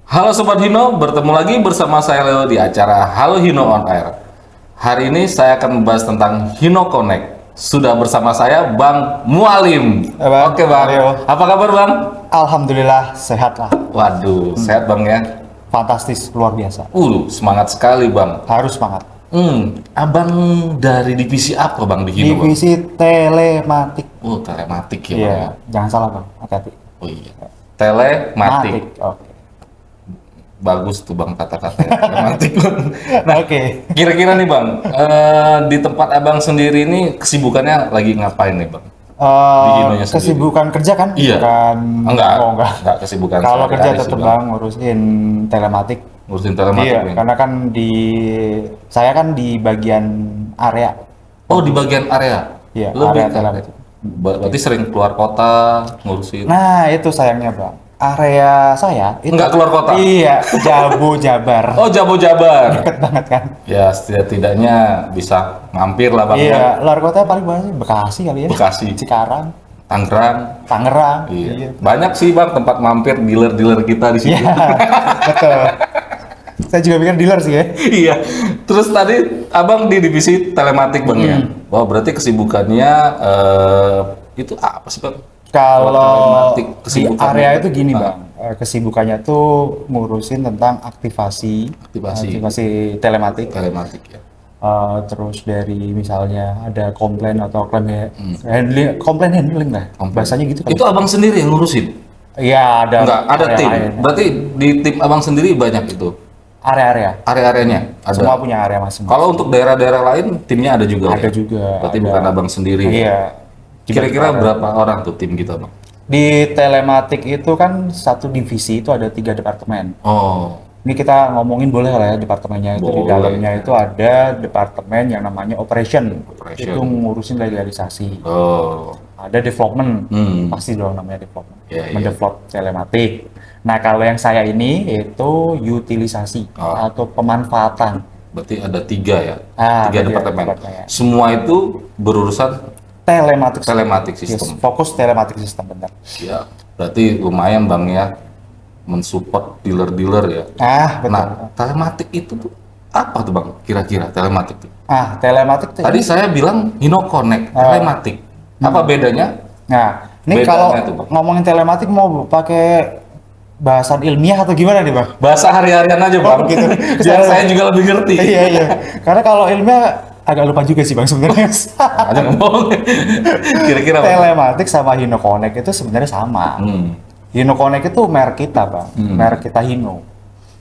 Halo Sobat Hino, bertemu lagi bersama saya Leo di acara Halo Hino On Air. Hari ini saya akan membahas tentang Hino Connect. Sudah bersama saya Bang Mualim. Bang. Oke Bang, Leo. apa kabar Bang? Alhamdulillah sehat lah. Waduh, sehat Bang ya? Fantastis, luar biasa. Semangat sekali Bang. Harus semangat. Abang dari divisi apa Bang di Hino Bang? Divisi telematik. Telematik ya Bang Iya, ya? jangan salah Bang, hati-hati. Oh iya, telematik. Oke. Bagus tuh Bang kata-katanya, telematik Bang. Nah, Oke. kira-kira nih Bang, di tempat Abang sendiri ini kesibukannya lagi ngapain nih Bang? Hinonya sendiri. Kesibukan kerja kan? Iya. Bukan. Enggak. Oh, enggak. Enggak kesibukan Kalau sehari-hari kerja sih, tetap Bang. Bang ngurusin telematik. Ngurusin telematik Iya, nih. karena kan saya kan di bagian area. Oh, di bagian area. Iya, Lebih area ke- telematik. Berarti sering keluar kota ngurusin. Nah, itu sayangnya Bang. Area saya itu Enggak keluar kota? Iya, Jabo Jabar. Oh, Jabo Jabar. Deket banget kan? Ya, setidak-tidaknya bisa mampir lah Bang ya. Iya, luar kota paling banyak sih Bekasi kali ya. Bekasi. Cikarang, Tangerang. Tangerang. Iya. Banyak sih Bang tempat mampir dealer-dealer kita di sini. Iya, betul. Saya juga pikir dealer sih ya. Iya. Terus tadi Abang di divisi telematik Bang ya. Wah, berarti kesibukannya itu apa sih Bang? Kalau telematik, di kesibukannya area itu? itu gini Bang, kesibukannya tuh ngurusin tentang aktivasi telematik. Telematik ya. Terus dari misalnya ada komplain atau komplain handling lah. Komplain. Bahasanya gitu kan. Itu Abang sendiri yang ngurusin? Iya, ada Enggak, ada area tim. lain. Berarti di tim Abang sendiri banyak itu. Area-area. Area-areanya ada. Semua punya area masing-masing. Kalau untuk daerah-daerah lain timnya ada juga. Ada ya? juga. Berarti ada. bukan Abang sendiri. Iya. Kira-kira Ada. berapa orang tuh tim kita Bang? Di telematik itu kan satu divisi itu ada 3 departemen. Oh, Ini kita ngomongin boleh lah ya departemennya itu. Di Boleh. dalamnya itu ada departemen yang namanya operation. Operation. Itu ngurusin legalisasi. oh, Ada development, Hmm. pasti dong namanya development. Iya, iya. Mendevelop telematik. Nah kalau yang saya ini itu utilisasi Oh. atau pemanfaatan. berarti ada 3 ya. Ah, 3 berarti departemen. ada departemen. Semua itu berurusan Telematik. telematik Yes, sistem. fokus telematik sistem benar. Ya, berarti lumayan Bang ya mensupport dealer-dealer ya. Ah betul. Nah, telematik itu tuh apa tuh Bang? Kira-kira telematik tuh. Telematik tuh. Tadi saya bilang Hino Connect, telematik. Apa bedanya? Nah, ini Bedanya kalau tuh, Bang. ngomongin telematik mau pakai bahasan ilmiah atau gimana nih, Bang? Bahasa harian aja Bang. gitu. Biar saya juga lebih ngerti. Iya, iya. Karena kalau ilmiah agak lupa juga sih, Bang, sebenarnya. Aja ngomong. Kira-kira Bang. Telematik sama Hino Connect itu sebenarnya sama. Hino Connect itu merek kita, Bang. Merek kita Hino.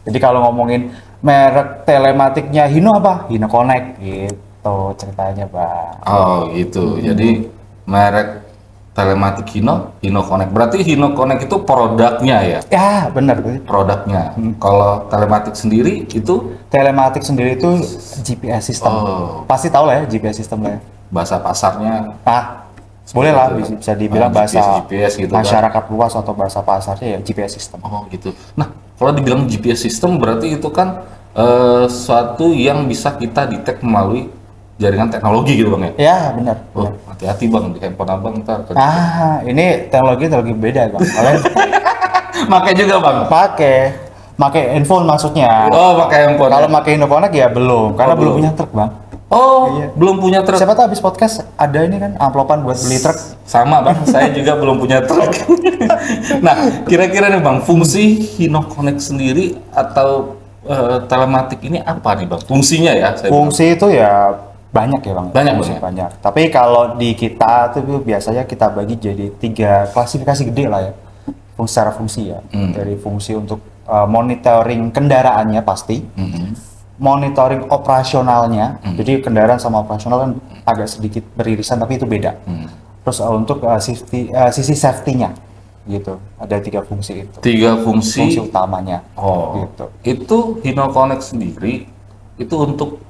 Jadi kalau ngomongin merek telematiknya Hino apa? Hino Connect gitu ceritanya, Bang. Oh, gitu. Jadi merek telematik Hino, Hino Connect. Berarti Hino Connect itu produknya ya? Ya, benar. Produknya. Kalau telematik sendiri itu Telematik sendiri itu GPS system. Oh. Pasti tahu lah ya GPS system lah ya. bahasa pasarnya Boleh lah itu. bisa dibilang bahasa GPS gitu kan. masyarakat luas atau bahasa pasarnya ya GPS system. Oh gitu. Nah, kalau dibilang GPS system berarti itu kan suatu yang bisa kita detect melalui jaringan teknologi gitu Bang ya? Ya, benar. Oh, hati-hati Bang di handphone Abang ntar. Ini teknologi beda, Bang. Kalian Pakai juga Bang. pakai handphone maksudnya. Oh, pakai handphone. Kalau pakai Hino Connect ya belum, karena belum belum. punya truk, Bang. Oh, Iya. belum punya truk. Siapa tahu habis podcast ada ini kan amplopan buat beli truk. Sama Bang, saya juga belum punya truk. Nah, kira-kira nih Bang, fungsi Hino Connect sendiri atau telematik ini apa nih Bang? Fungsinya ya? Saya Fungsi itu ya banyak ya, Bang. Banyak, Fungsi Bang, ya? banyak. Tapi kalau di kita tuh biasanya kita bagi jadi 3 klasifikasi gede lah ya. Secara fungsi ya. Dari fungsi untuk monitoring kendaraannya pasti. Monitoring operasionalnya. Jadi kendaraan sama operasional kan agak sedikit beririsan tapi itu beda. Terus untuk sisi safety-nya gitu. Ada 3 fungsi itu. 3 fungsi. Fungsi utamanya. Oh, Gitu. itu Hino Connect sendiri itu untuk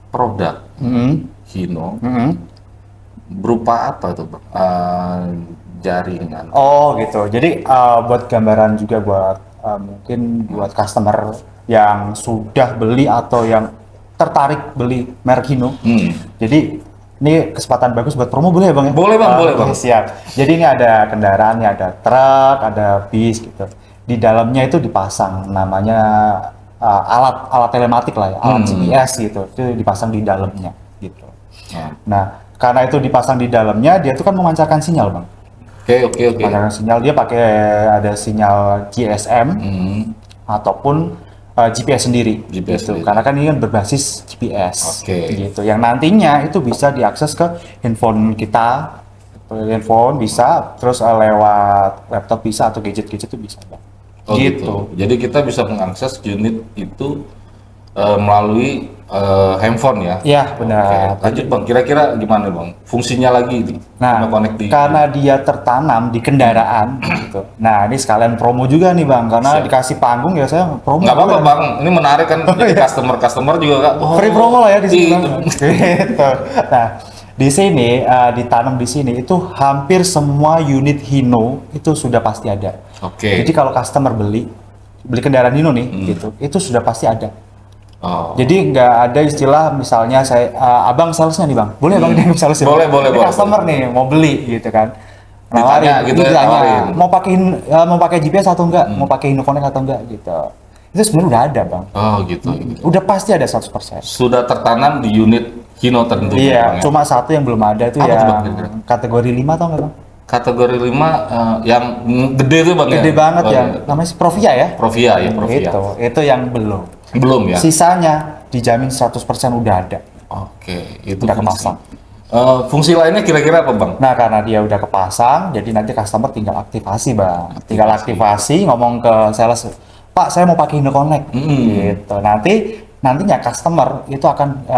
produk Hino berupa apa tuh Bang? Jaringan. Oh gitu. Jadi buat gambaran juga buat mungkin buat customer yang sudah beli atau yang tertarik beli merek Hino. Jadi ini kesempatan bagus buat promo boleh ya Bang ya? Boleh, Bang, boleh, Bang. Siap. Jadi ini ada kendaraan, ada truk, ada bis gitu. di dalamnya itu dipasang namanya alat telematik lah ya, alat GPS gitu, itu dipasang di dalamnya gitu. Nah, karena itu dipasang di dalamnya, dia tuh kan memancarkan sinyal, Bang. Oke. Memancarkan sinyal, dia pakai ada sinyal GSM ataupun GPS sendiri gitu. Karena kan ini kan berbasis GPS gitu. Yang nantinya itu bisa diakses ke handphone kita, handphone bisa, terus lewat laptop bisa, atau gadget-gadget itu bisa, Bang. Gitu. Jadi kita bisa mengakses unit itu melalui handphone ya? Iya, benar. Lanjut Bang, kira-kira gimana Bang? Fungsinya lagi nih? Nah, karena dia tertanam di kendaraan gitu. Nah, ini sekalian promo juga nih Bang, karena dikasih panggung ya saya promo. Nggak apa-apa Bang, ini menarik kan, customer juga Kak. Free promo lah ya di sini Bang. Gitu. Nah, di sini ditanam di sini itu hampir semua unit Hino itu sudah pasti ada. Jadi kalau customer beli kendaraan Hino nih gitu, itu sudah pasti ada. Jadi nggak ada istilah misalnya saya abang salesnya nih Bang, boleh Bang dia sales? Boleh. Customer nih mau beli gitu kan, ditanya gitu ya, mau pakai GPS atau enggak, mau pakai Hino Connect atau enggak gitu. Itu sebenarnya udah ada Bang. Gitu. Udah pasti ada 100%. Sudah tertanam di unit Hino tentunya. Iya, Bang, cuma satu yang belum ada itu ya kategori 5 atau enggak Bang? Kategori 5 yang gede tuh Bang. Gede banget ya. Namanya Provia ya? Provia. Itu yang belum ya. Sisanya dijamin 100% udah ada. Itu udah kepasang. Fungsi lainnya kira-kira apa Bang? Nah, karena dia udah kepasang, jadi nanti customer tinggal aktivasi Bang. Tinggal aktivasi, ngomong ke sales, Pak saya mau pakai Hino Connect gitu. Nantinya customer itu akan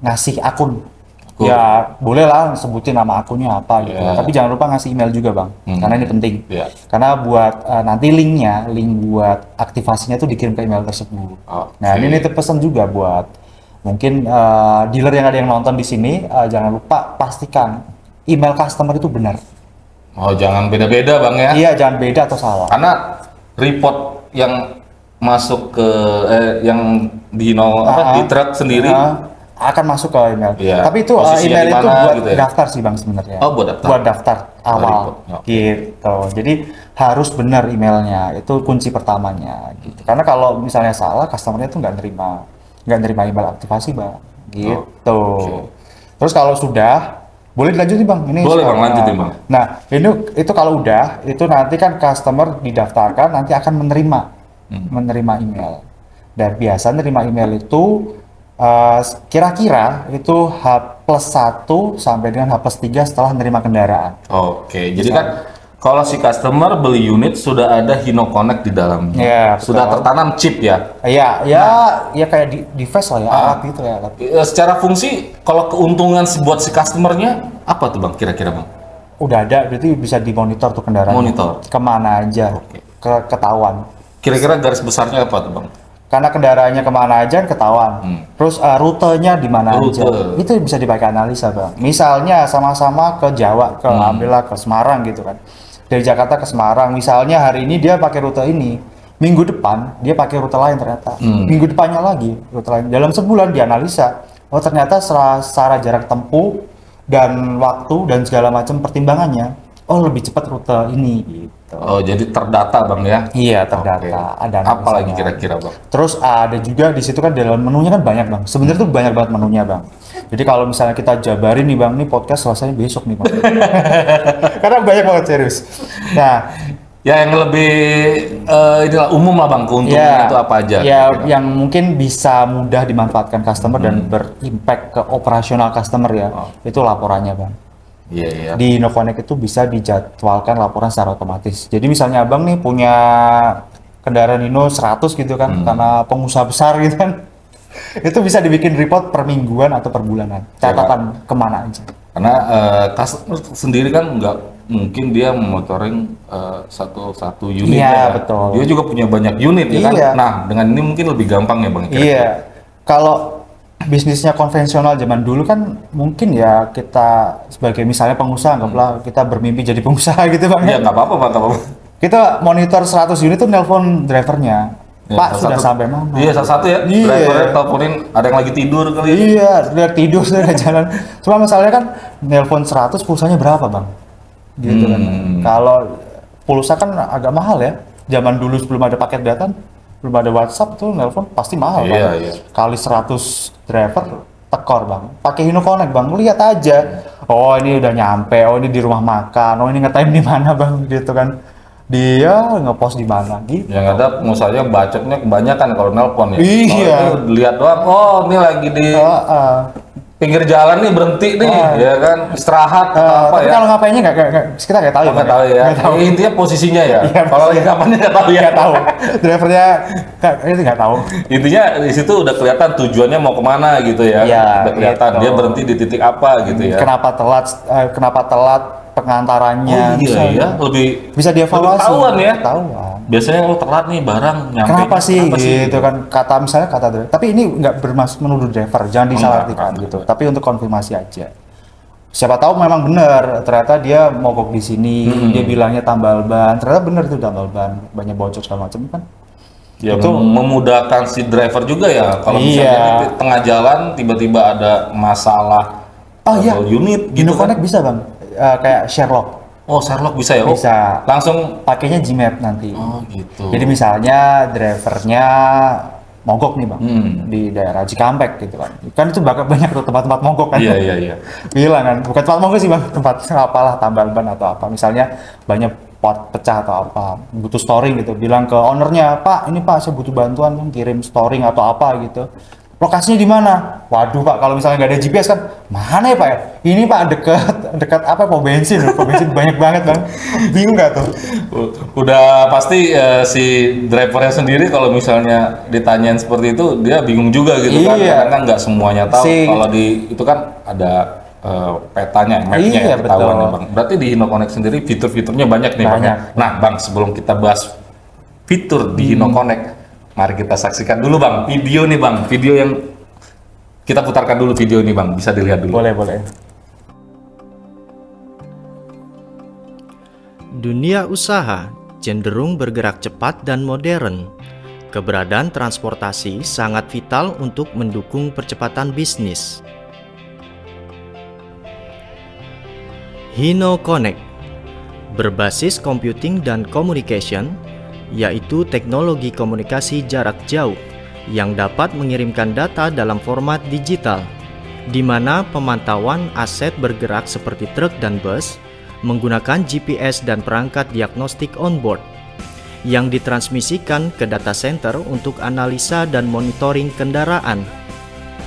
ngasih akun. Ya boleh lah sebutin nama akunnya apa gitu. Tapi jangan lupa ngasih email juga Bang, karena ini penting. Karena buat nanti link buat aktivasinya itu dikirim ke email tersebut. Nah ini pesan juga buat mungkin dealer yang ada yang nonton di sini, jangan lupa pastikan email customer itu benar. Jangan beda-beda Bang ya? Iya, jangan beda atau salah. Karena report yang masuk ke yang di di truk sendiri akan masuk ke email. Tapi itu email itu buat gitu daftar sih Bang sebenarnya. Buat daftar awal gitu. Jadi harus benar emailnya, itu kunci pertamanya gitu. Karena kalau misalnya salah, customernya tuh nggak nerima email aktivasi Bang gitu. Terus kalau sudah, boleh dilanjutin Bang? Ini boleh Bang, lanjutin Bang. Nah itu kalau udah, itu nanti kan customer didaftarkan, nanti akan menerima email. Dan biasa menerima email itu kira-kira itu H+1 sampai dengan H+3 setelah menerima kendaraan. Jadi kan kalau si customer beli unit sudah ada Hino Connect di dalamnya, sudah tertanam chip ya? Ya kayak device lah ya, alat gitu ya. Secara fungsi, kalau keuntungan buat si customernya apa tuh Bang kira-kira Bang? Udah ada, berarti bisa dimonitor tuh kendaraan. Kemana aja, ketahuan. Kira-kira garis besarnya apa tuh Bang? Karena kendaraannya kemana aja ketahuan. Terus rutenya di mana aja. Itu bisa dipakai analisa Bang. Misalnya sama-sama ke Jawa, ambillah ke Semarang gitu kan. Dari Jakarta ke Semarang, misalnya hari ini dia pakai rute ini, minggu depan dia pakai rute lain ternyata. Minggu depannya lagi rute lain. Dalam sebulan dianalisa, ternyata secara jarak tempuh dan waktu dan segala macam pertimbangannya, lebih cepat rute ini gitu. Jadi terdata Bang ya? Iya, terdata. Ada apa lagi kira-kira Bang? Terus ada juga di situ kan dalam menunya kan banyak Bang. Sebenarnya tuh banyak banget menunya Bang. Jadi kalau misalnya kita jabarin nih Bang, nih podcast selesai besok nih Bang. Karena banyak banget serius. Nah, ya yang lebih inilah umum lah Bang, keuntungan itu apa aja? Ya, yang mungkin bisa mudah dimanfaatkan customer dan berimpact ke operasional customer ya. Itu laporannya Bang. Di Hino Connect itu bisa dijadwalkan laporan secara otomatis. Jadi misalnya Abang nih punya kendaraan Hino 100 gitu kan, karena pengusaha besar gitu kan, itu bisa dibikin report per mingguan atau per bulanan, catatan kemana aja. Karena customer sendiri kan nggak mungkin dia memotoring satu unit. Betul. Dia juga punya banyak unit ya kan. Nah dengan ini mungkin lebih gampang ya Bang. Kalau bisnisnya konvensional zaman dulu kan mungkin ya kita sebagai misalnya pengusaha, anggaplah kita bermimpi jadi pengusaha gitu Bang. Nggak apa-apa Bang, nggak apa-apa. Kita monitor 100 unit tuh nelpon drivernya. Pak sudah sampai mana? Satu ya. Drivernya teleponin ada yang lagi tidur kali. Dia tidur sudah jalan. Cuma masalahnya kan nelpon 100 pulsanya berapa Bang? Gitu kan. Kalau pulsa kan agak mahal ya. zaman dulu sebelum ada paket data, belum ada WhatsApp tuh nelpon pasti mahal Iya, Bang. iya. Kali 100 driver tekor Bang. Pakai Hino Connect Bang, lihat aja. Oh ini udah nyampe, oh ini di rumah makan, oh ini ngetime di mana Bang gitu kan. Dia ngepost di mana gitu. Yang ada pengusahanya bacotnya kebanyakan kalau nelpon ya. Iya. Kalau ini lihat doang, oh ini lagi di Heeh. pinggir jalan nih berhenti nih, ya kan istirahat atau apa Tapi ya. kalau ngapainnya kita nggak tahu ya. Nggak Bang, tahu ya. Nggak tahu. Intinya posisinya ya. Iya, Kalau lagi kapannya nggak tahu ya. Nggak tahu. Drivernya itu nggak tahu. Intinya di situ udah kelihatan tujuannya mau kemana gitu ya. Iya, Udah kelihatan gitu. dia berhenti di titik apa gitu ya. Kenapa telat pengantarannya? Oh iya ya, lebih bisa dievaluasi. lebih ketahuan ya. Ketahuan. Biasanya lo telat nih barang nyampe. Kenapa sih gitu kan kata driver. Tapi ini nggak bermaksud menuduh driver, jangan disalahartikan enggak. gitu. Tapi untuk konfirmasi aja. Siapa tahu memang benar, ternyata dia mogok di sini, dia bilangnya tambal ban, ternyata benar itu tambal ban, banyak bocor segala macam kan. Ya Itu- memudahkan si driver juga ya. Kalau misalnya Iya. di tengah jalan tiba-tiba ada masalah Oh iya, unit Hino gitu kan. Connect bisa Bang, kayak Sherlock, Oh, Sherlock bisa ya? Oh, bisa. langsung. Pakainya Gmap nanti. Oh gitu. Jadi misalnya drivernya mogok nih Bang, Hmm. di daerah Cikampek gitu kan. Kan itu banyak tuh tempat-tempat mogok kan. Iya iya iya. Bilang kan, bukan tempat mogok sih Bang, tempat apalah tambal ban atau apa. Misalnya banyak pot pecah atau apa, butuh storing gitu. Bilang ke ownernya, Pak, ini Pak saya butuh bantuan Bang, kirim storing atau apa gitu. Lokasinya di mana? Waduh Pak, kalau misalnya nggak ada GPS kan, mana ya Pak ya? Ini Pak dekat apa pom bensin banyak banget Bang. Bingung nggak tuh? Udah pasti si drivernya sendiri kalau misalnya ditanyain seperti itu dia bingung juga gitu kan. Iya. Karena kan nggak semuanya tahu. Si- Kalau di itu kan ada petanya, mapnya Iya, yang ketahuan betul. ya Bang. Berarti di Hino Connect sendiri fitur-fiturnya banyak nih Bang. ya? Banyak. Nah Bang, sebelum kita bahas fitur di Hino Connect, mari kita saksikan dulu Bang video nih Bang. Video yang kita putarkan dulu video ini Bang, bisa dilihat dulu. Boleh, boleh. Dunia usaha cenderung bergerak cepat dan modern. Keberadaan transportasi sangat vital untuk mendukung percepatan bisnis. Hino Connect berbasis computing dan communication, yaitu teknologi komunikasi jarak jauh yang dapat mengirimkan data dalam format digital, di mana pemantauan aset bergerak seperti truk dan bus menggunakan GPS dan perangkat diagnostik onboard yang ditransmisikan ke data center untuk analisa dan monitoring kendaraan.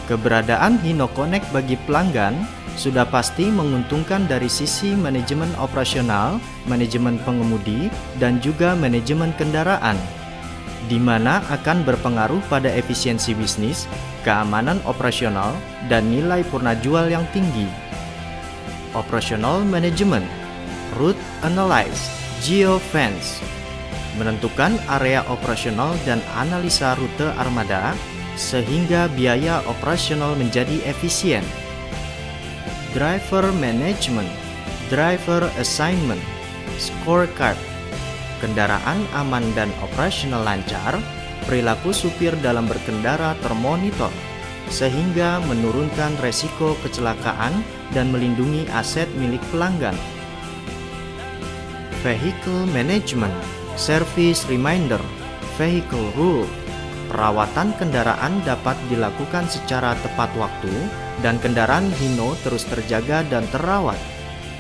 Keberadaan Hino Connect bagi pelanggan sudah pasti menguntungkan dari sisi manajemen operasional, manajemen pengemudi, dan juga manajemen kendaraan, di mana akan berpengaruh pada efisiensi bisnis, keamanan operasional, dan nilai purna jual yang tinggi. Operational Management, Route Analyze, Geofence, menentukan area operasional dan analisa rute armada sehingga biaya operasional menjadi efisien. Driver Management, Driver Assignment, Scorecard, kendaraan aman dan operasional lancar, perilaku supir dalam berkendara termonitor, sehingga menurunkan resiko kecelakaan dan melindungi aset milik pelanggan. Vehicle Management, Service Reminder, Vehicle Rule, perawatan kendaraan dapat dilakukan secara tepat waktu dan kendaraan Hino terus terjaga dan terawat.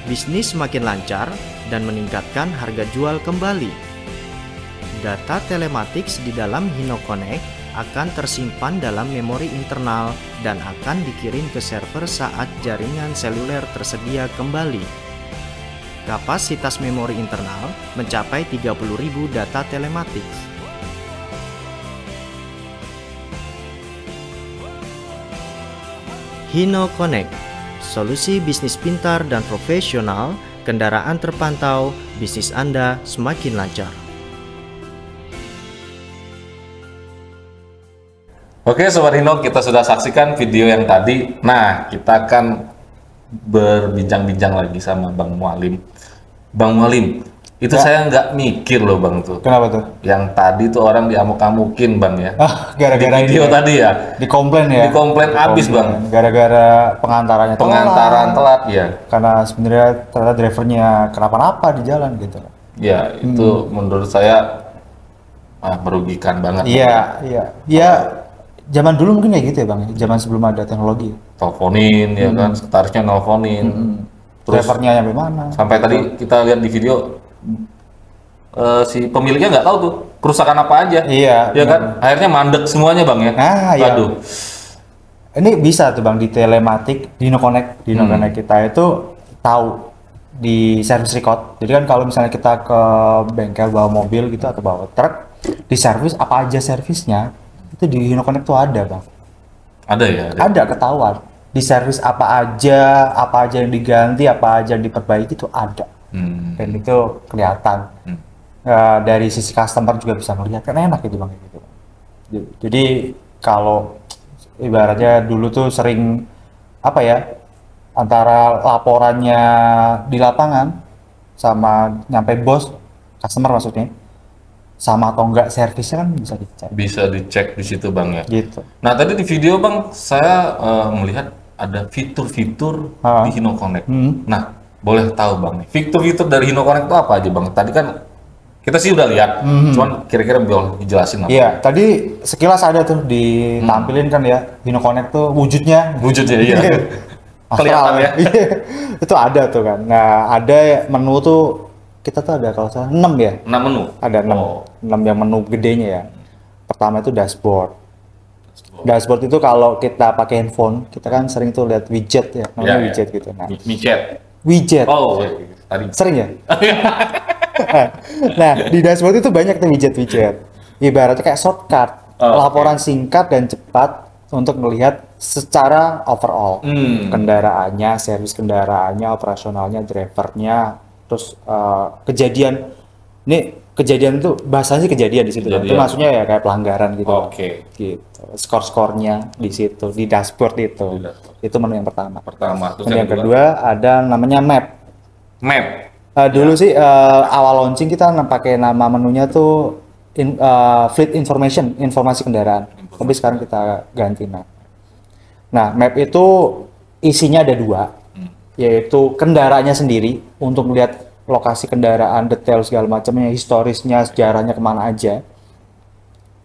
Bisnis semakin lancar dan meningkatkan harga jual kembali. Data telematics di dalam Hino Connect akan tersimpan dalam memori internal dan akan dikirim ke server saat jaringan seluler tersedia kembali. Kapasitas memori internal mencapai 30.000 data telematics. Hino Connect, solusi bisnis pintar dan profesional, kendaraan terpantau, bisnis Anda semakin lancar. Oke Sobat Hino, kita sudah saksikan video yang tadi. Nah, kita akan berbincang-bincang lagi sama Bang Mualim. Bang Mualim, itu saya nggak mikir loh Bang tuh. Kenapa tuh? Yang tadi tuh orang diamuk-amukin Bang ya. Ah, Di gara-gara video ini tadi ya. dikomplain ya. Dikomplain abis, Bang. Gara-gara pengantarannya Pengantaran telat ya. Karena sebenarnya ternyata drivernya kenapa-napa di jalan gitu. Ya, itu menurut saya merugikan banget. Iya. Zaman dulu mungkin kayak gitu ya bang, zaman sebelum ada teknologi. Teleponin ya kan, sekretarisnya nelponin. Terus Drivernya yang mana? sampai tadi kita lihat di video si pemiliknya nggak tahu tuh kerusakan apa aja. Iya. Ya kan, akhirnya mandek semuanya bang ya. Nah, iya. Aduh. Ini bisa tuh bang di telematik, di Connect kita itu tahu di service record. Jadi kan kalau misalnya kita ke bengkel bawa mobil gitu atau bawa truk, di servis apa aja servisnya itu di Connect tuh ada bang. Ada ya? Ada ketahuan. Di servis apa aja yang diganti, apa aja yang diperbaiki itu ada. Dan itu kelihatan. Dari sisi customer juga bisa melihat, kan enak gitu bang gitu. Jadi kalau ibaratnya dulu tuh sering apa ya, antara laporannya di lapangan sama nyampe bos, customer maksudnya, sama atau enggak servisnya kan bisa dicek. Bisa dicek di situ bang ya. Gitu. Nah tadi di video bang saya melihat ada fitur-fitur di Hino Connect. Nah boleh tahu bang nih fitur-fitur dari Hino Connect itu apa aja bang? Tadi kan kita sih udah lihat, cuman kira-kira boleh dijelasin apa? Iya, tadi sekilas ada tuh ditampilin kan ya, Hino Connect tuh wujudnya. Wujudnya iya. Kelihatan ya. Itu ada tuh kan. Nah, ada menu tuh kita tuh ada kalau salah 6 ya. 6 menu. Ada 6. 6 yang menu gedenya ya. Pertama itu dashboard. Dashboard itu kalau kita pakai handphone, kita kan sering tuh lihat widget ya, namanya widget gitu. Nah, widget. Oh, tadi. Sering ya? Nah, di dashboard itu banyak tuh widget-widget. Ibaratnya kayak shortcut, laporan singkat dan cepat untuk melihat secara overall kendaraannya, servis kendaraannya, operasionalnya, drivernya, terus kejadian. Ini kejadian itu bahasanya sih kejadian di situ. Itu maksudnya ya kayak pelanggaran gitu. Gitu. Skor-skornya di situ, di dashboard itu. Itu menu yang pertama. Terus menu yang kedua ada namanya map. Dulu sih awal launching kita pakai nama menunya tuh fleet information, informasi kendaraan. Tapi sekarang kita ganti map. Nah, map itu isinya ada 2, yaitu kendaraannya sendiri untuk melihat lokasi kendaraan, detail segala macamnya, historisnya, sejarahnya kemana aja.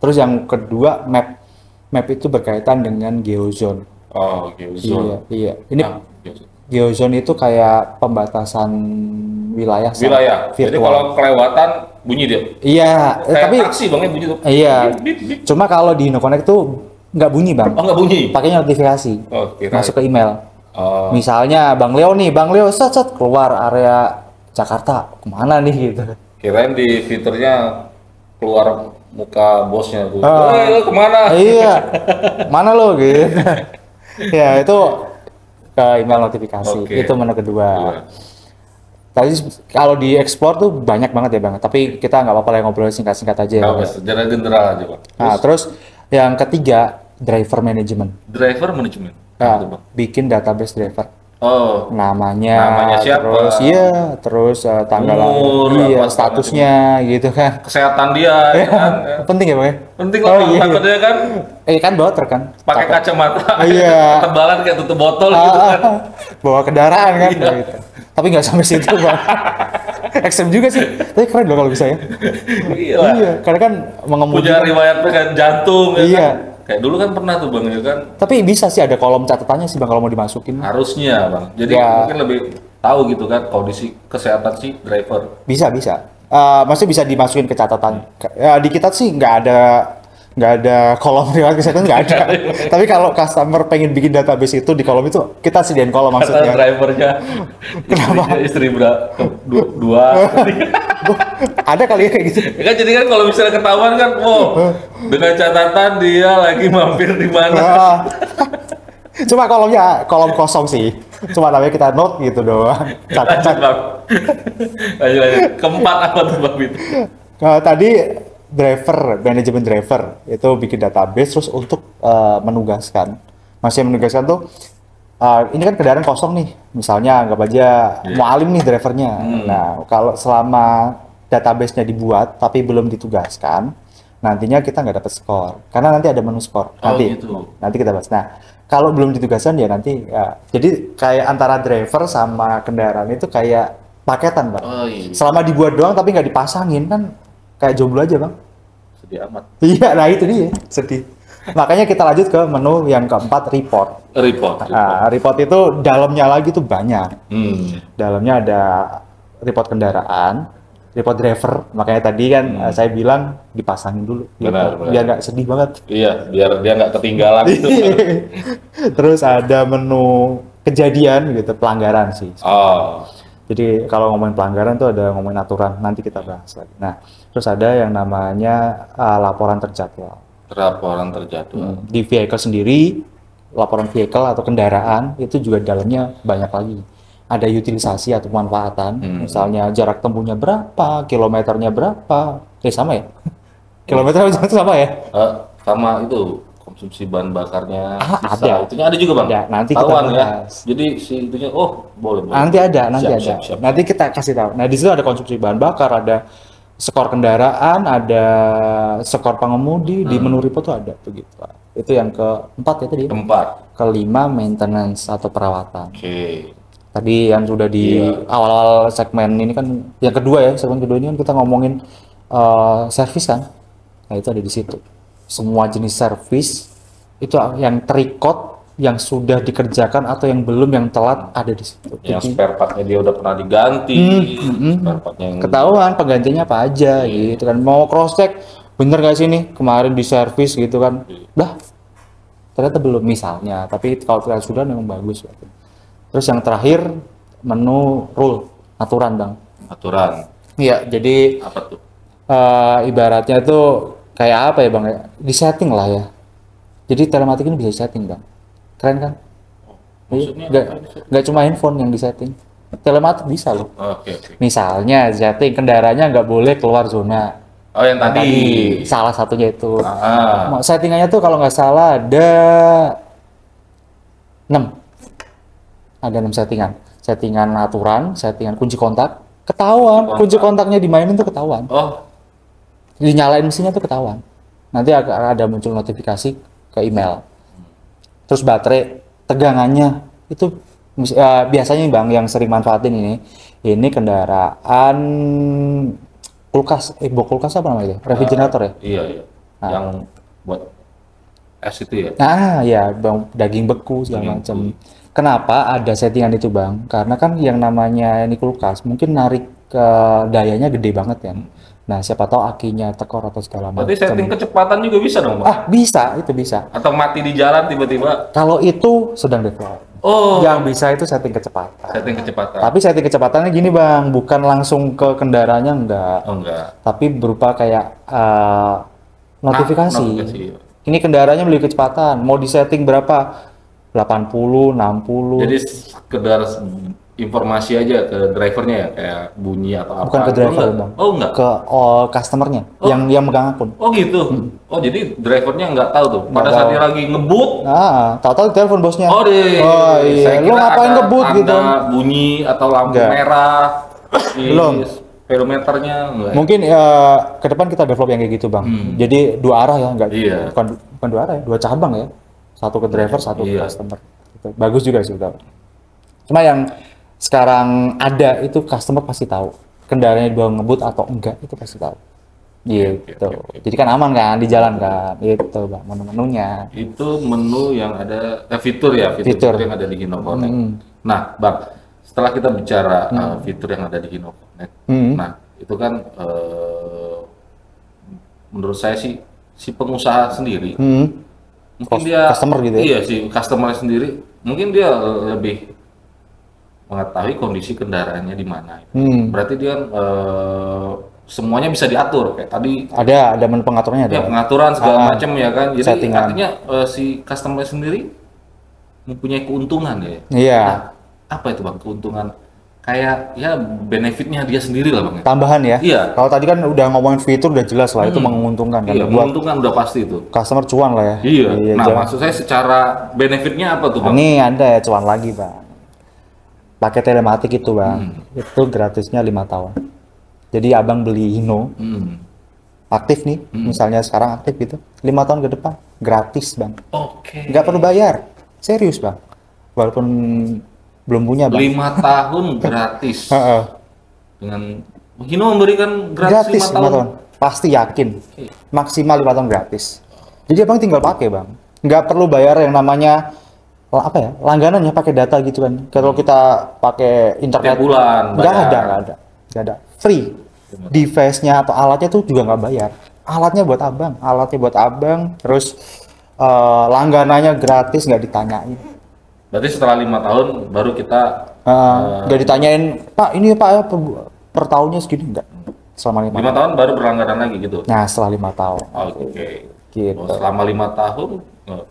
Terus yang kedua map itu berkaitan dengan geozone. Oh, geozone. Iya. Ini geozone itu kayak pembatasan wilayah. Virtual. Jadi kalau kelewatan bunyi dia. Iya, kayak tapi taksi bang bunyi tuh. Iya. Cuma kalau di Connect tuh nggak bunyi bang. Oh nggak bunyi. Pakainya notifikasi. Masuk ke email. Misalnya Bang Leo set keluar area Jakarta kemana nih gitu. Kirain di fiturnya keluar muka bosnya tuh. Lo kemana? Iya. Mana lo gitu. Ya itu ke email notifikasi. Itu menu kedua. Tadi kalau di explore tuh banyak banget ya bang. Tapi kita nggak apa-apa lah ngobrol singkat-singkat aja. Secara general aja bang. Nah terus yang ketiga driver management. Nah, bikin database driver. Namanya siapa? Terus tanggal lahir, statusnya gitu kan. Kesehatan dia, ya kan? Penting ya bang? Penting lah, takutnya kan. Kan bawa truk kan. Pakai kacamata. Iya. Tebalan kayak tutup botol gitu kan. Bawa kendaraan kan. Gitu. Tapi nggak sampai situ bang. Ekstrem juga sih. Tapi keren loh kalau bisa ya. Iya. Karena kan mengemudi. Punya riwayat jantung. Iya. Kan? Kayak dulu kan pernah tuh bang ya kan. Tapi bisa sih ada kolom catatannya sih bang kalau mau dimasukin. Harusnya bang. Jadi mungkin lebih tahu gitu kan kondisi kesehatan si driver. Bisa. Maksudnya bisa dimasukin ke catatan. Di kita sih nggak ada kolom riwayat kesehatan, nggak ada. Tapi kalau customer pengen bikin database itu di kolom itu kita sediain kolom maksudnya. Drivernya. Kenapa? Istri dua. Ada kali ya kayak gitu. Ya kan jadi kan kalau misalnya ketahuan kan, dengan catatan dia lagi mampir di mana. Cuma kolom kosong sih. Cuma namanya kita note gitu doang. Lanjut. Keempat apa tuh bang itu? Tadi manajemen driver itu bikin database terus untuk menugaskan. Masih menugaskan tuh ini kan kendaraan kosong nih, misalnya anggap aja Mualim nih drivernya. Nah, kalau selama database-nya dibuat tapi belum ditugaskan, nantinya kita nggak dapat skor, karena nanti ada menu skor. Nanti kita bahas. Nah, kalau belum ditugaskan ya nanti, jadi kayak antara driver sama kendaraan itu kayak paketan bang. Selama dibuat doang tapi nggak dipasangin kan kayak jomblo aja bang. sedih amat. Iya, nah itu dia, sedih. Makanya kita lanjut ke menu yang keempat, report. Report. Report itu dalamnya lagi tuh banyak. Hmm. Dalamnya ada report kendaraan, report driver. Makanya tadi kan saya bilang dipasangin dulu, Benar, benar. biar nggak sedih banget. Iya, biar dia nggak ketinggalan gitu. Terus ada menu kejadian gitu, pelanggaran sih. Oh, Jadi kalau ngomongin pelanggaran tuh ada ngomongin aturan, nanti kita bahas lagi. Nah, terus ada yang namanya laporan terjadwal. laporan terjadwal. Di vehicle sendiri, laporan vehicle atau kendaraan itu juga dalamnya banyak lagi. Ada utilisasi atau pemanfaatan, misalnya jarak tempuhnya berapa, kilometernya berapa. Sama ya? Kilometernya sama ya? Sama itu konsumsi bahan bakarnya bisa. Ada. Itunya ada juga bang. Ada. Nanti kita Tahuan ya. bahas. Jadi si itunya, boleh. Nanti ada. Siap. Nanti kita kasih tahu. Nah, di situ ada konsumsi bahan bakar, ada skor kendaraan, ada skor pengemudi, di menu report tuh ada begitu. Itu yang keempat ya tadi. Tempat. Kelima, maintenance atau perawatan. Oke. Tadi yang sudah di awal-awal segmen ini kan, yang kedua ya, segmen kedua ini kan kita ngomongin servis kan. Nah, itu ada di situ. Semua jenis servis itu yang terikot, yang sudah dikerjakan atau yang belum, yang telat ada di situ. Yang spare partnya dia udah pernah diganti. Spare partnya yang Ketahuan penggantinya apa aja gitu kan. Mau cross check bener gak sih nih kemarin di servis gitu kan. Ternyata belum misalnya, tapi kalau ternyata sudah memang bagus. Terus yang terakhir menu rule, aturan bang. aturan. Iya, jadi Apa tuh? ibaratnya itu kayak apa ya bang, di setting lah ya. Jadi telematik ini bisa di setting bang, keren kan? Maksudnya Nggak cuma handphone yang di setting, telematik bisa loh. Oke. Misalnya setting kendaraannya nggak boleh keluar zona. Oh yang tadi. Salah satunya itu. Ah. Settingannya tuh kalau nggak salah ada 6. Ada 6 settingan. Settingan aturan, settingan kunci kontak, ketahuan. Kunci kontaknya dimainin tuh ketahuan. Oh, Dinyalain mesinnya tuh ketahuan. Nanti akan ada muncul notifikasi ke email. Terus baterai, tegangannya itu biasanya bang yang sering manfaatin ini kendaraan kulkas, kulkas apa namanya? Refrigerator ya? iya. Yang buat es itu ya? Nah, ya bang, daging beku segala macam. Kenapa ada settingan itu bang? Karena kan yang namanya ini kulkas mungkin narik ke dayanya gede banget ya. Nah, siapa tahu akinya tekor atau segala macam. Berarti setting kecepatan juga bisa dong, Bang? Bisa, itu bisa. Atau mati di jalan tiba-tiba? Kalau itu sedang develop. Oh, Yang bisa itu setting kecepatan. setting kecepatan. Tapi setting kecepatannya gini bang, bukan langsung ke kendaraannya enggak. Oh, enggak. Tapi berupa kayak notifikasi. Notifikasi. Ini kendaraannya memiliki kecepatan, mau disetting berapa? 80, 60. Jadi sekedar informasi aja ke drivernya ya, kayak bunyi atau apa? Bukan ke driver bang. Oh enggak. Ke customernya yang megang akun. Oh gitu. Oh jadi drivernya nggak tahu tuh. Pada saat dia lagi ngebut. Tahu-tahu telepon bosnya. Oh deh. Iya. Saya Lu kira ngapain ada ngebut gitu? tanda bunyi atau lampu Enggak. merah di Belum. speedometernya enggak. Mungkin ke depan kita develop yang kayak gitu bang. Jadi dua arah ya, enggak? Iya. Bukan dua arah ya, dua cabang ya. Satu ke driver, satu ke Iya. customer. Gitu. Bagus juga sih udah. Cuma yang sekarang ada itu customer pasti tahu kendaraannya dia ngebut atau enggak, itu pasti tahu. Gitu. Jadi kan aman kan di jalan kan. Itu bang menu-menunya. Itu menu yang ada fitur ya, fitur yang ada di Hino Connect. Nah, Bang, setelah kita bicara fitur yang ada di Hino Connect, nah itu kan menurut saya sih si pengusaha sendiri mungkin dia Customer gitu ya? Iya sih, customer sendiri mungkin dia lebih mengetahui kondisi kendaraannya di mana. Berarti dia semuanya bisa diatur kayak tadi. Ada menu pengaturannya ada. Ya, pengaturan segala macam ya kan. Jadi settingan. artinya si customer sendiri mempunyai keuntungan ya. Iya. Nah, apa itu bang keuntungan? Kayak ya benefitnya dia sendiri lah bang. Tambahan ya. Iya. Kalau tadi kan udah ngomongin fitur udah jelas lah itu menguntungkan kan. Iya, Buat menguntungkan udah pasti itu. customer cuan lah ya. Iya. Nah, jangan- maksud saya secara benefitnya apa tuh bang? Ini ada ya cuan lagi bang. Pakai telematik itu bang, itu gratisnya 5 tahun. Jadi abang beli Hino, aktif nih, misalnya sekarang aktif gitu, 5 tahun ke depan gratis bang. Oke. Nggak perlu bayar, serius bang. Walaupun belum punya bang. 5 tahun gratis. Heeh. Dengan Hino memberikan gratis, Gratis 5 tahun. pasti yakin maksimal 5 tahun gratis. Jadi abang tinggal pakai bang, nggak perlu bayar yang namanya apa ya, langganan ya, pakai data gitu kan. Kalau kita pakai internet Tiap bulan nggak bayar. ada, free. Device-nya atau alatnya tuh juga nggak bayar. Alatnya buat abang, terus langganannya gratis, nggak ditanyain. Berarti setelah 5 tahun baru kita Nggak ditanyain, Pak ini Pak ya per tahunnya segini, enggak. Selama 5 5 tahun baru berlangganan lagi gitu. Nah, setelah 5 tahun. Oke. Gitu. Oh, selama 5 tahun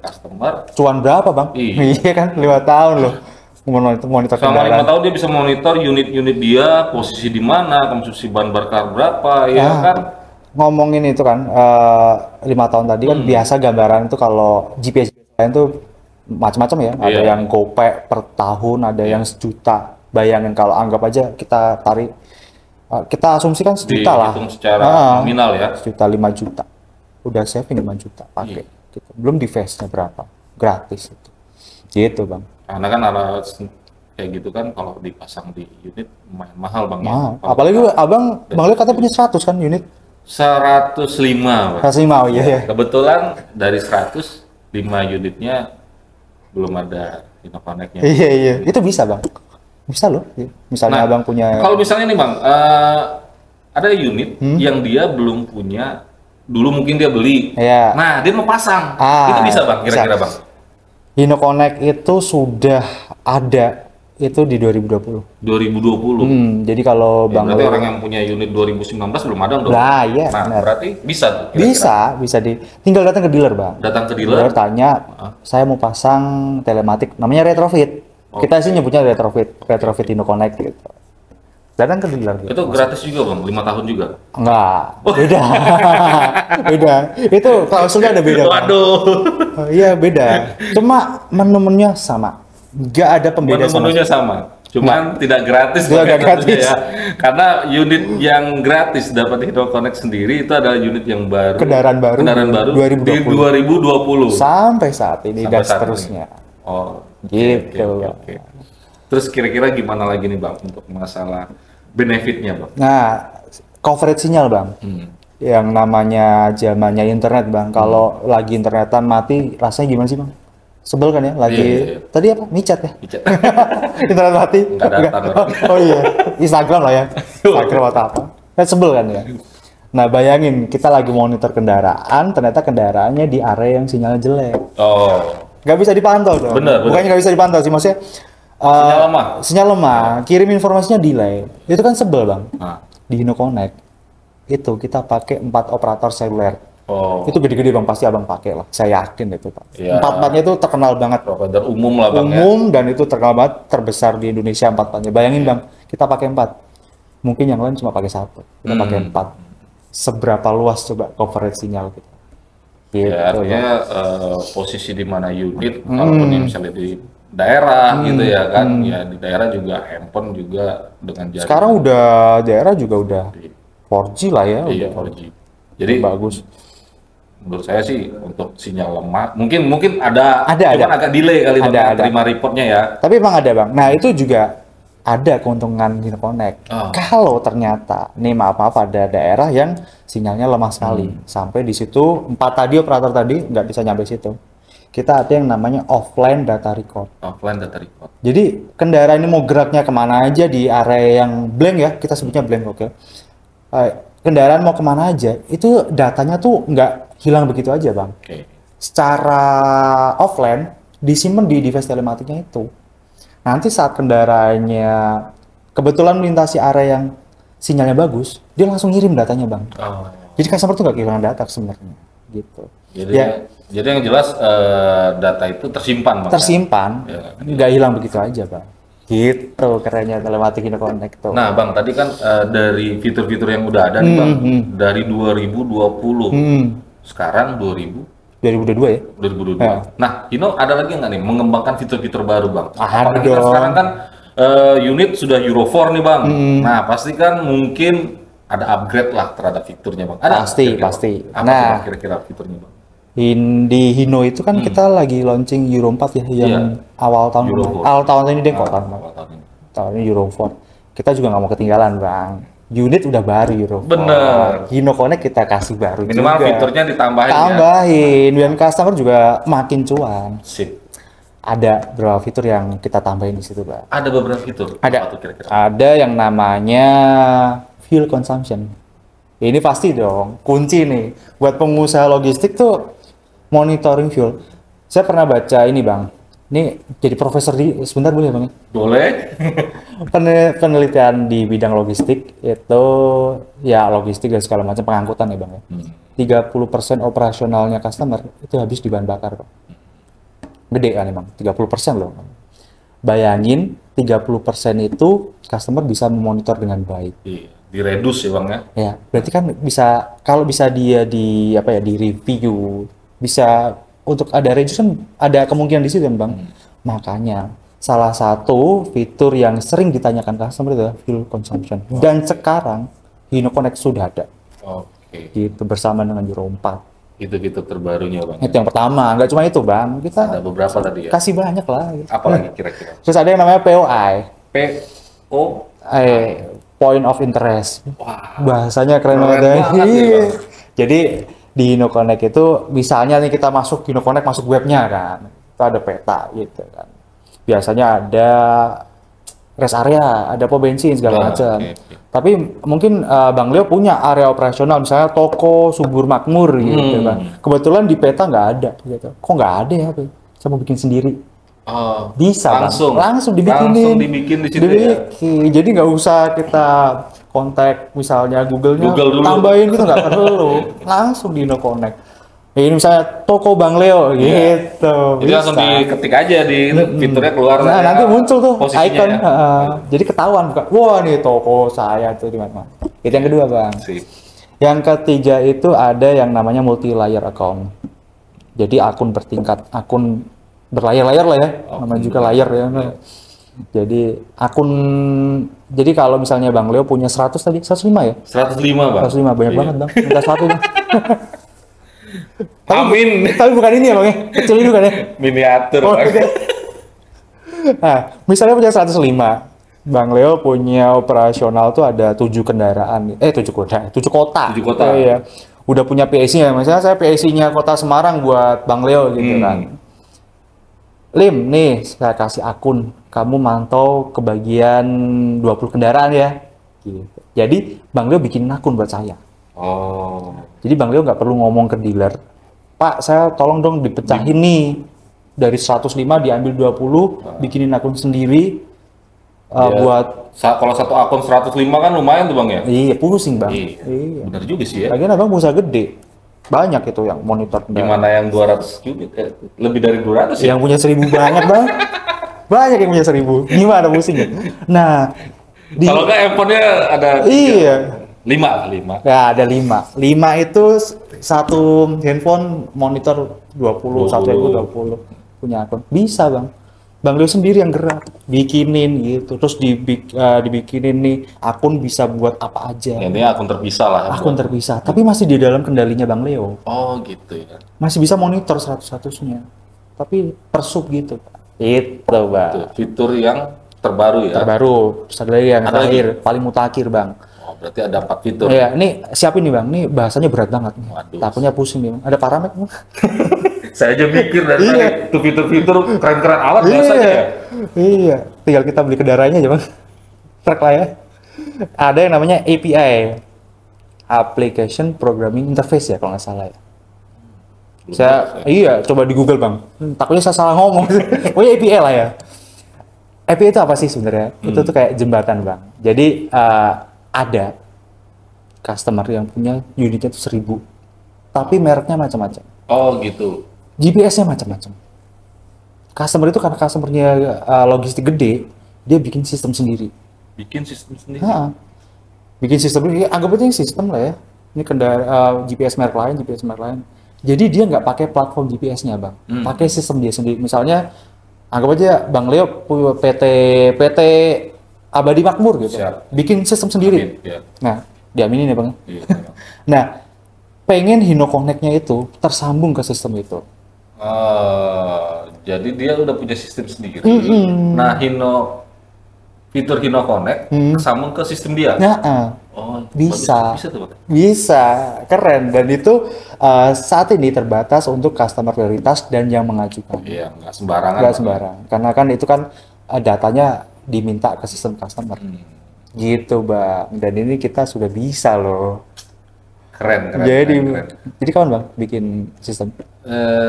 customer Cuan berapa, Bang? Iya. Iya kan, 5 tahun loh. Monitor selama 5 kendaraan. tahun dia bisa monitor unit-unit dia, posisi di mana, konsumsi bahan bakar berapa, ya kan? Ngomongin itu kan, 5 tahun tadi kan biasa gambaran itu kalau GPS lain tuh macam-macam ya. Ada Iya. yang gopek per tahun, ada yang sejuta. Bayangin kalau anggap aja kita tarik, kita asumsikan sejuta lah. Dihitung secara nominal ya. Sejuta, 5 juta. Udah saving 5 juta pakai. Gitu. Belum device-nya berapa. Gratis itu. Gitu, Bang. Karena kan alat kayak gitu kan kalau dipasang di unit lumayan mahal bang. Ya. Nah, Kalau apalagi Bang lihat katanya punya 100 kan unit. 105 bang. 105, oh iya ya. Kebetulan dari 105 unitnya belum ada InnoConnect-nya. Iya. Itu bisa, Bang. Bisa loh. Misalnya Nah, Abang punya Kalau misalnya nih bang, ada unit yang dia belum punya, dulu mungkin dia beli. Iya. Nah, dia mau pasang. Itu bisa bang, kira-kira bang? InnoConnect itu sudah ada itu di 2020. 2020. Jadi kalau Ya, Bang berarti Leo- orang yang punya unit 2019 belum ada dong. Nah, iya, Nah, benar. berarti bisa tuh. Kira-kira. bisa tinggal datang ke dealer, Bang. Datang ke dealer. Tanya, saya mau pasang telematik, namanya retrofit. Kita sih nyebutnya retrofit InnoConnect gitu. Datang ke dealer. Gitu. Itu gratis juga bang, 5 tahun juga. Enggak, beda. Beda. Itu klausulnya ada beda. Bang. Waduh. Iya, beda. Cuma menu-menunya sama. Nggak ada pembeda sama Menu-menunya sama. Cuman tidak gratis Tidak pakai gratis. tentunya ya. Karena unit yang gratis dapat InnoConnect sendiri itu adalah unit yang baru. Kendaraan baru di 2020. sampai saat ini Sampai dan saat seterusnya. ini. Oh, Gitu. oke. Terus kira-kira gimana lagi nih bang untuk masalah benefitnya bang? Nah, coverage sinyal, Bang. Yang namanya zamannya internet, Bang. Kalau lagi internetan mati, rasanya gimana sih, Bang? Sebel kan ya? Lagi Iya. tadi apa? Micat ya? Micat. Internet mati? Nggak data, Nggak. Oh iya, Instagram lah ya. Instagram atau apa? Kan sebel kan ya? Nah, bayangin kita lagi monitor kendaraan, ternyata kendaraannya di area yang sinyalnya jelek. Oh, Nggak bisa dipantau dong. Bener. Bukannya nggak bisa dipantau sih, maksudnya sinyal lemah. sinyal lemah, kirim informasinya delay. Itu kan sebel, Bang. Nah. Di InnoConnect itu kita pakai 4 operator seluler. Oh, Itu gede-gede, Bang, pasti Abang pakai lah. Saya yakin itu, Pak. Iya. 4-4-nya itu terkenal banget. provider umum lah bang ya. Umum dan itu terkenal banget, terbesar di Indonesia 4-4-nya. Bayangin, Bang, kita pakai 4. Mungkin yang lain cuma pakai 1. Kita pakai 4. Seberapa luas coba coverage sinyal kita? Gitu, Ya, artinya posisi di mana unit, kalaupun yang misalnya di daerah gitu ya kan, ya di daerah juga handphone juga dengan jaringan. Sekarang udah daerah juga udah 4G lah ya, Iya, udah 4G. Jadi bagus. menurut saya sih untuk sinyal lemah, mungkin ada, Ada. cuman agak delay kali Bang, Ada. terima reportnya ya. Tapi emang ada, Bang. Nah, itu juga ada keuntungan InnoConnect. Oh. Kalau ternyata, nih maaf ada daerah yang sinyalnya lemah sekali. Sampai di situ, 4 tadi operator tadi nggak bisa nyampe situ. Kita ada yang namanya offline data record. Offline data record. Jadi kendaraan ini mau geraknya kemana aja di area yang blank ya, kita sebutnya blank, oke. Kendaraan mau kemana aja, itu datanya tuh nggak hilang begitu aja, Bang. Oke. Secara offline disimpan di device telematiknya itu. Nanti saat kendaraannya kebetulan melintasi area yang sinyalnya bagus, dia langsung ngirim datanya, Bang. Oh. Jadi customer tuh nggak kehilangan data sebenarnya, gitu. Jadi, Ya. jadi yang jelas data itu tersimpan, Bang, ya? Tersimpan, Ya. nggak hilang begitu aja, Bang. Gitu kerennya telematik InnoConnect tuh. Nah, Bang, tadi kan dari fitur-fitur yang udah ada nih, Bang, dari 2020, sekarang 2022 ya? 2022. Ya. Nah, ada lagi nggak nih mengembangkan fitur-fitur baru, Bang? Ada Apalagi kan dong. sekarang kan unit sudah Euro 4 nih, Bang. Nah, pasti kan mungkin ada upgrade lah terhadap fiturnya, Bang. Ada Pasti, kira-kira, Bang? pasti. Apa Nah. tuh, Bang, kira-kira fiturnya, Bang? Di Hino itu kan kita lagi launching Euro 4 ya, yang Iya. awal tahun Euro 4. awal tahun ini deh kok, Awal tahun ini. tahun ini Euro 4. Kita juga nggak mau ketinggalan, Bang. unit udah baru gitu. Bener. Hino Connect kita kasih baru Minimal juga. fiturnya ditambahin ya. Tambahin, dan customer juga makin cuan. Sip. Ada beberapa fitur yang kita tambahin di situ, Bang. Ada beberapa fitur. Ada. Apa tuh kira-kira? Ada yang namanya fuel consumption. Ini pasti dong, kunci nih. Buat pengusaha logistik tuh monitoring fuel. Saya pernah baca ini, Bang. Ini jadi profesor sebentar boleh, Bang? Boleh. Penelitian di bidang logistik itu ya logistik dan segala macam pengangkutan ya, Bang ya. 30% operasionalnya customer itu habis di bahan bakar, Bang. Gede kan emang, 30% loh. Bayangin 30% itu customer bisa memonitor dengan baik. Iya, diredus ya Bang ya. Ya, berarti kan bisa kalau bisa dia di apa ya, di review, bisa untuk ada reduce kan ada kemungkinan di situ kan, Bang. Makanya salah satu fitur yang sering ditanyakan customer itu adalah fuel consumption. Dan sekarang Hino Connect sudah ada. Oke. Gitu bersama dengan Euro 4. Itu fitur terbarunya Bang. Itu yang pertama, nggak cuma itu, Bang. Ada Kita beberapa tadi ya. kasih banyak lah. Gitu. Apa lagi kira-kira? Terus ada yang namanya POI, PO. Point of Interest. Wah. Bahasanya keren banget. banget ya, Iya. Bang. Jadi di Hino Connect itu misalnya nih kita masuk Hino Connect, masuk webnya kan, itu ada peta gitu kan. Biasanya ada rest area, ada pom bensin segala Oh, macam. oke. Tapi mungkin Bang Leo punya area operasional, misalnya toko subur makmur gitu kan. Kebetulan di peta nggak ada gitu. Kok nggak ada ya? Saya mau bikin sendiri. Oh, Bisa langsung Bang. Langsung dibikinin. Langsung dibikin di situ ya. Jadi nggak usah kita kontak misalnya Google-nya Google dulu. tambahin gitu, nggak perlu. Langsung di Hino Connect. Ini misalnya toko Bang Leo gitu. Jadi langsung Bisa. diketik aja di fiturnya keluar. Nah, ya, nanti muncul tuh posisinya icon. ya. Jadi ketahuan bukan. Wah, nih toko saya tuh di mana. Itu yang kedua, Bang. Sip. Yang ketiga itu ada yang namanya multi layer account. Jadi akun bertingkat, akun berlayar-layar lah ya. Namanya juga layar ya. Jadi jadi kalau misalnya Bang Leo punya 100 tadi, 105 ya? 105 Bang. 105 banyak Iya. banget, Bang. Minta satu, Bang. Amin. Tapi bukan ini ya, Bang ya. Kecil itu kan ya. Miniatur Oh, Bang. oke. Nah, misalnya punya 105. Bang Leo punya operasional tuh ada 7 kendaraan. 7 kota. 7 kota. 7 kota. Oh, iya. Udah punya PSI-nya. Misalnya saya PSI-nya Kota Semarang buat Bang Leo gitu kan. Lim, nih saya kasih akun. Kamu mantau ke bagian 20 kendaraan ya. Gitu. Jadi Bang Leo bikin akun buat saya. Oh. Jadi Bang Leo nggak perlu ngomong ke dealer, Pak, saya tolong dong dipecahin nih. Dari 105 diambil 20, bikinin akun sendiri Ya, buat... kalau satu akun 105 kan lumayan tuh Bang ya? Iya, pusing, Bang. Iya. Iya. Benar juga sih ya. Lagian abang usaha gede. Banyak itu yang monitor kendaraan. Gimana yang 200 unit? Lebih dari 200 ya? Yang punya 1000 banyak, Bang. Banyak yang punya 1000. Gimana pusing ya? Nah, Kalau nggak handphonenya ada Iya. 5. Ya, ada 5. 5 itu satu handphone monitor 20, satu handphone 20 punya akun. Bisa, Bang. Bang Leo sendiri yang gerak, bikinin gitu. Terus dibikinin nih akun bisa buat apa aja. Intinya akun terpisah lah. Akun terpisah, tapi masih di dalam kendalinya Bang Leo. Oh gitu ya. Masih bisa monitor 100-100-nya. Tapi per sub gitu, Pak. Itu, Bang. Itu fitur yang terbaru ya. Terbaru. Terus ada lagi yang Ada terakhir, paling mutakhir, Bang. Oh, berarti ada 4 fitur. Iya, ini siapin nih Bang, ini bahasanya berat banget nih. Waduh. Takutnya pusing nih Bang. Ada parameter Bang. Saya aja mikir dari Iya. tadi tuh fitur-fitur keren-keren alat biasanya ya. Iya, tinggal kita beli kendaraannya aja Bang. Truk lah ya. Ada yang namanya API, Application Programming Interface ya kalau nggak salah ya. Iya, coba di Google Bang. Takutnya saya salah ngomong. Pokoknya API lah ya. API itu apa sih sebenarnya? Itu tuh kayak jembatan Bang. Jadi ada customer yang punya unitnya tuh 1000, tapi mereknya macam-macam. Oh gitu. GPS-nya macam-macam. Customer itu karena customernya logistik gede, dia bikin sistem sendiri. Bikin sistem sendiri. Bikin sistem sendiri, anggap aja yang sistem lah ya. Ini GPS merek lain, GPS merek lain. Jadi dia nggak pakai platform GPS-nya Bang, pakai sistem dia sendiri. Misalnya, anggap aja Bang Leo punya PT Abadi Makmur gitu, Siap. bikin sistem sendiri. Iya. Nah, diaminin ya Bang. Iya. Nah, pengen Hino Connect-nya itu tersambung ke sistem itu. Jadi dia udah punya sistem sendiri. Nah, fitur Hino Connect kesambung ke sistem dia. Nah, Oh, Bisa. Bisa tuh, Bang. Bisa, keren. Dan itu saat ini terbatas untuk customer prioritas dan yang mengajukan. Iya, nggak sembarangan. Nggak Bang. sembarang. Karena kan itu kan datanya diminta ke sistem customer. Gitu, Bang. Dan ini kita sudah bisa loh. Keren, keren, Jadi, keren. jadi kapan Bang bikin sistem?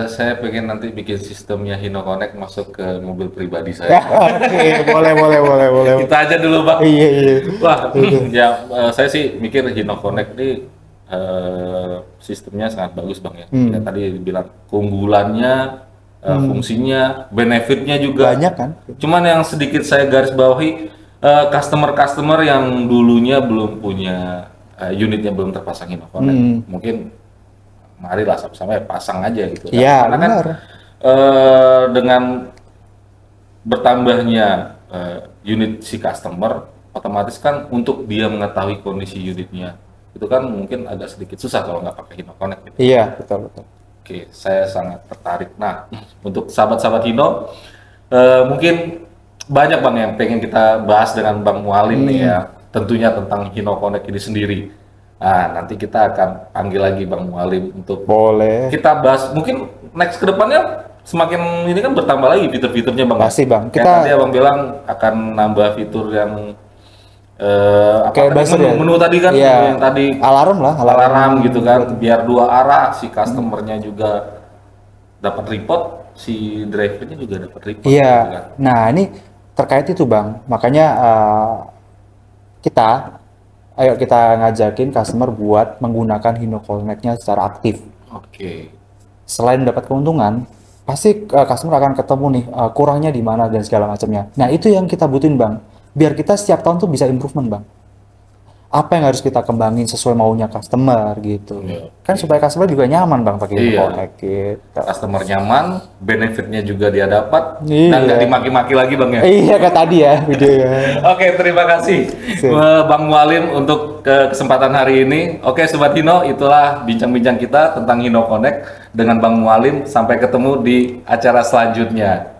Saya pengen nanti bikin sistemnya Hino Connect masuk ke mobil pribadi saya. Oke, boleh. Kita aja dulu, Bang. Iya. Wah, ya saya sih mikir Hino Connect ini sistemnya sangat bagus, Bang ya. Ya tadi dibilang keunggulannya, fungsinya, benefitnya juga Banyak kan? Cuman yang sedikit saya garis bawahi, customer-customer yang dulunya belum punya unitnya belum terpasang Hino Connect, mungkin marilah sama-sama ya pasang aja gitu. Iya, Karena benar. kan dengan bertambahnya unit si customer, otomatis kan untuk dia mengetahui kondisi unitnya itu kan mungkin agak sedikit susah kalau nggak pakai Hino Connect gitu. Iya, betul. Oke, saya sangat tertarik. Nah, untuk sahabat-sahabat Hino, mungkin banyak Bang yang pengen kita bahas dengan Bang Mualim nih ya, tentunya tentang Hino Connect ini sendiri. Nah, nanti kita akan panggil lagi Bang Mualim untuk Boleh. kita bahas. Mungkin next ke depannya semakin ini kan bertambah lagi fitur-fiturnya Bang. Pasti, Bang. Kayak Kita- tadi Abang bilang akan nambah fitur yang apa Kayak tadi, buzzer menu, ya? menu tadi kan, Iya. yang tadi Alarm lah, alarm gitu kan, biar dua arah, si customernya juga dapat report, si drivernya juga dapat report gitu Iya. kan. Nah, ini terkait itu, Bang. Makanya ayo kita ngajakin customer buat menggunakan Hino Connect-nya secara aktif. Oke. Selain dapat keuntungan, pasti customer akan ketemu nih kurangnya di mana dan segala macamnya. Nah, itu yang kita butuhin, Bang. Biar kita setiap tahun tuh bisa improvement, Bang. Apa yang harus kita kembangin sesuai maunya customer gitu. Iya. Kan supaya customer juga nyaman, Bang, pakai Hino Iya. Connect gitu. Customer nyaman, benefitnya juga dia dapat, Iya. dan nggak dimaki-maki lagi Bang ya. Iya, kayak tadi ya videonya. Oke, terima kasih Sip. Bang Mualim untuk kesempatan hari ini. Oke, Sobat Hino, itulah bincang-bincang kita tentang Hino Connect dengan Bang Mualim. Sampai ketemu di acara selanjutnya.